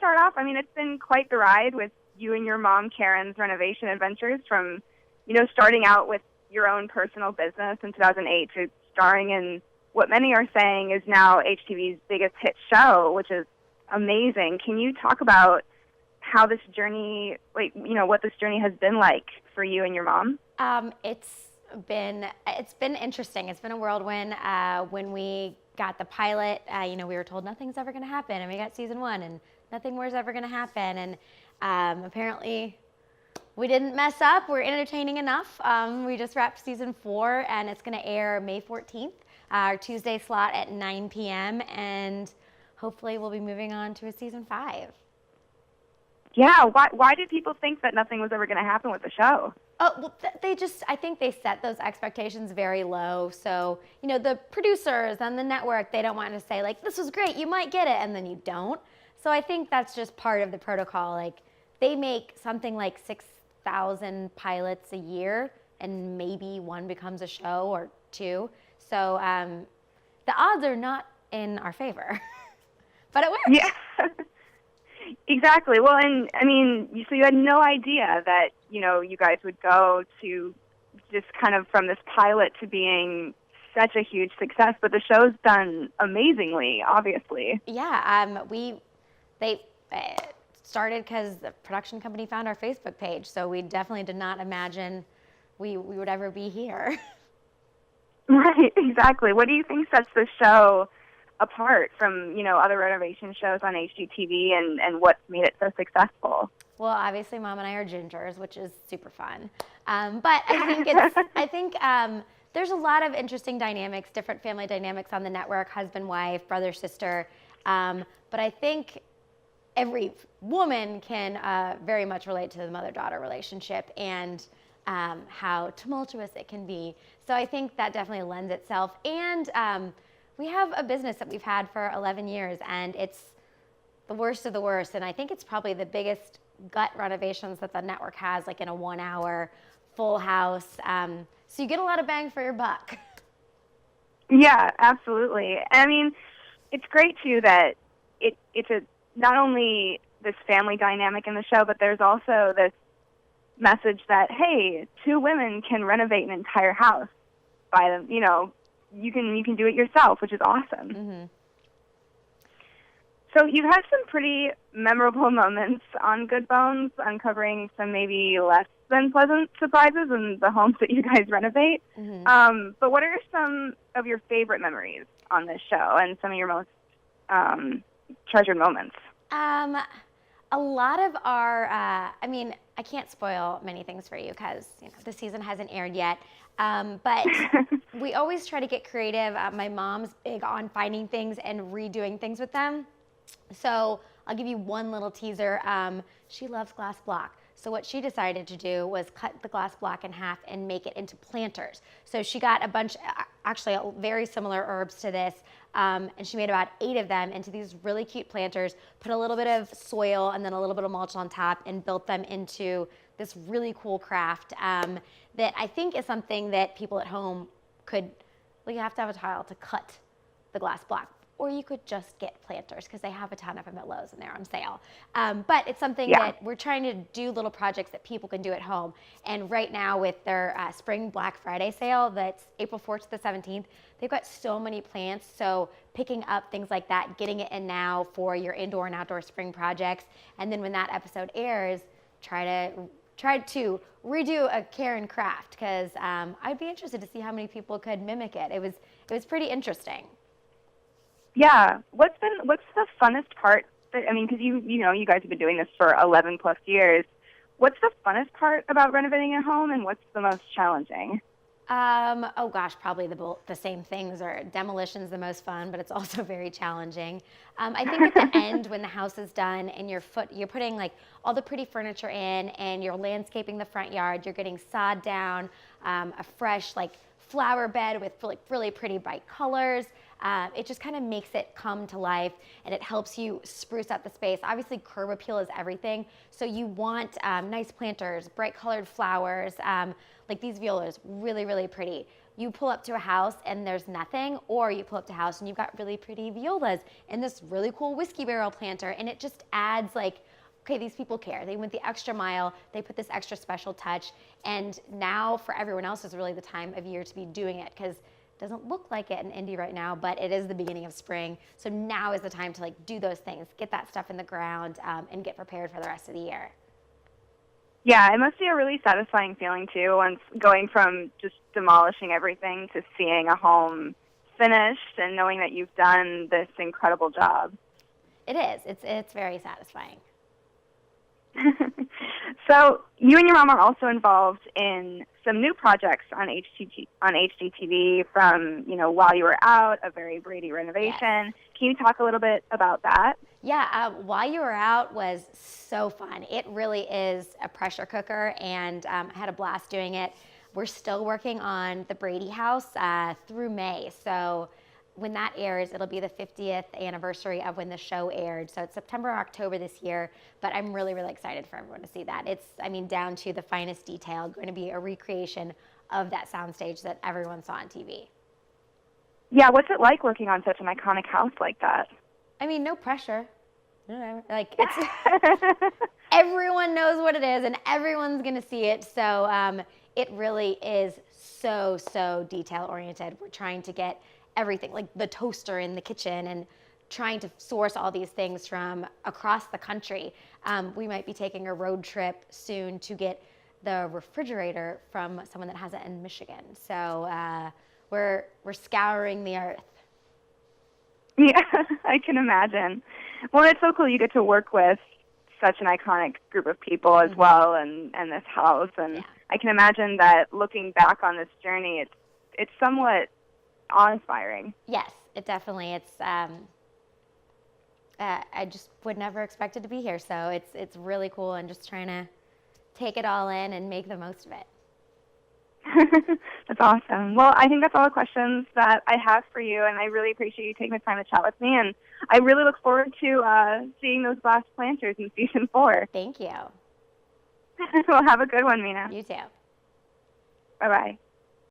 start off, I mean, it's been quite the ride with you and your mom, Karen's renovation adventures from, starting out with your own personal business in 2008 to starring in what many are saying is now HGTV's biggest hit show, which is amazing. Can you talk about how this journey, what this journey has been like for you and your mom? It's been interesting. It's been a whirlwind. When we got the pilot, we were told nothing's ever going to happen, and we got season 1, and nothing more is ever going to happen. And apparently, we didn't mess up. We're entertaining enough. We just wrapped season 4, and it's going to air May 14th, our Tuesday slot at 9 p.m. And hopefully, we'll be moving on to a season 5. Yeah, why did people think that nothing was ever going to happen with the show? Oh, well, I think they set those expectations very low. So, the producers and the network, they don't want to say, like, this was great, you might get it, and then you don't. So I think that's just part of the protocol. Like, they make something like 6,000 pilots a year, and maybe one becomes a show or 2. So the odds are not in our favor, but it works. Yeah. Exactly. Well, and I mean, so you had no idea that, you guys would go to just kind of from this pilot to being such a huge success, but the show's done amazingly, obviously. Yeah. They started because the production company found our Facebook page, so we definitely did not imagine we would ever be here. Right, exactly. What do you think sets the show apart from, other renovation shows on Hgtv and what's made it so successful? Well, obviously, Mom and I are gingers, which is super fun. But I think there's a lot of interesting dynamics, different family dynamics on the network, husband, wife, brother, sister. But I think every woman can very much relate to the mother-daughter relationship and how tumultuous it can be. So I think that definitely lends itself. And we have a business that we've had for 11 years, and it's the worst of the worst. And I think it's probably the biggest gut renovations that the network has, like in a 1-hour full house. So you get a lot of bang for your buck. Yeah, absolutely. I mean, it's great, too, that it's not only this family dynamic in the show, but there's also this message that, hey, 2 women can renovate an entire house by them, you can do it yourself, which is awesome. Mm-hmm. So you've had some pretty memorable moments on Good Bones, uncovering some maybe less than pleasant surprises in the homes that you guys renovate. Mm-hmm. But what are some of your favorite memories on this show and some of your most treasured moments? A lot of our, I can't spoil many things for you because the season hasn't aired yet. But we always try to get creative. My mom's big on finding things and redoing things with them. So I'll give you one little teaser. She loves glass block. So what she decided to do was cut the glass block in half and make it into planters. So she got a bunch, actually very similar herbs to this, and she made about 8 of them into these really cute planters, put a little bit of soil and then a little bit of mulch on top, and built them into this really cool craft that I think is something that people at home could, well, you have to have a tile to cut the glass block. Or you could just get planters because they have a ton of them at Lowe's and they're on sale. But it's something that we're trying to do, little projects that people can do at home. And right now with their spring Black Friday sale that's April 4th to the 17th, they've got so many plants. So picking up things like that, getting it in now for your indoor and outdoor spring projects. And then when that episode airs, try to redo a Karen craft because I'd be interested to see how many people could mimic it. It was pretty interesting. Yeah. What's the funnest part? Because you guys have been doing this for 11 plus years. What's the funnest part about renovating a home, and what's the most challenging? Oh gosh, probably the same things. Or demolition's the most fun, but it's also very challenging. I think at the end when the house is done and you're putting like all the pretty furniture in and you're landscaping the front yard, you're getting sod down, a fresh like flower bed with like really pretty bright colors. It just kind of makes it come to life, and it helps you spruce up the space. Obviously, curb appeal is everything. So you want nice planters, bright colored flowers, like these violas, really, really pretty. You pull up to a house and there's nothing, or you pull up to a house and you've got really pretty violas and this really cool whiskey barrel planter, and it just adds like, okay, these people care. They went the extra mile. They put this extra special touch. And now for everyone else is really the time of year to be doing it, because it doesn't look like it in Indy right now, but it is the beginning of spring. So now is the time to like do those things, get that stuff in the ground, and get prepared for the rest of the year. Yeah, it must be a really satisfying feeling too, once going from just demolishing everything to seeing a home finished and knowing that you've done this incredible job. It is. It's very satisfying. So you and your mom are also involved in some new projects on Hgtv from, while you were out, a very Brady renovation. Yes. Can you talk a little bit about that? Yeah, While You Were Out was so fun. It really is a pressure cooker, and I had a blast doing it. We're still working on the Brady house through May. So when that airs, it'll be the 50th anniversary of when the show aired. So it's September or October this year, but I'm really, really excited for everyone to see that. It's, down to the finest detail, going to be a recreation of that soundstage that everyone saw on TV. Yeah, what's it like working on such an iconic house like that? No pressure. Like, it's everyone knows what it is and everyone's going to see it. So it really is so detail oriented. We're trying to get everything, like the toaster in the kitchen, and trying to source all these things from across the country. We might be taking a road trip soon to get the refrigerator from someone that has it in Michigan. So we're scouring the earth. Yeah, I can imagine. Well, it's so cool you get to work with such an iconic group of people as well, and this house. And yeah. I can imagine that looking back on this journey, it's somewhat awe-inspiring. Yes, it definitely. It's I just would never expect it to be here, so it's really cool, and just trying to take it all in and make the most of it. That's awesome. Well, I think that's all the questions that I have for you, and I really appreciate you taking the time to chat with me, and I really look forward to seeing those glass planters in season 4. Thank you. Well, have a good one, Mina. You too. Bye-bye.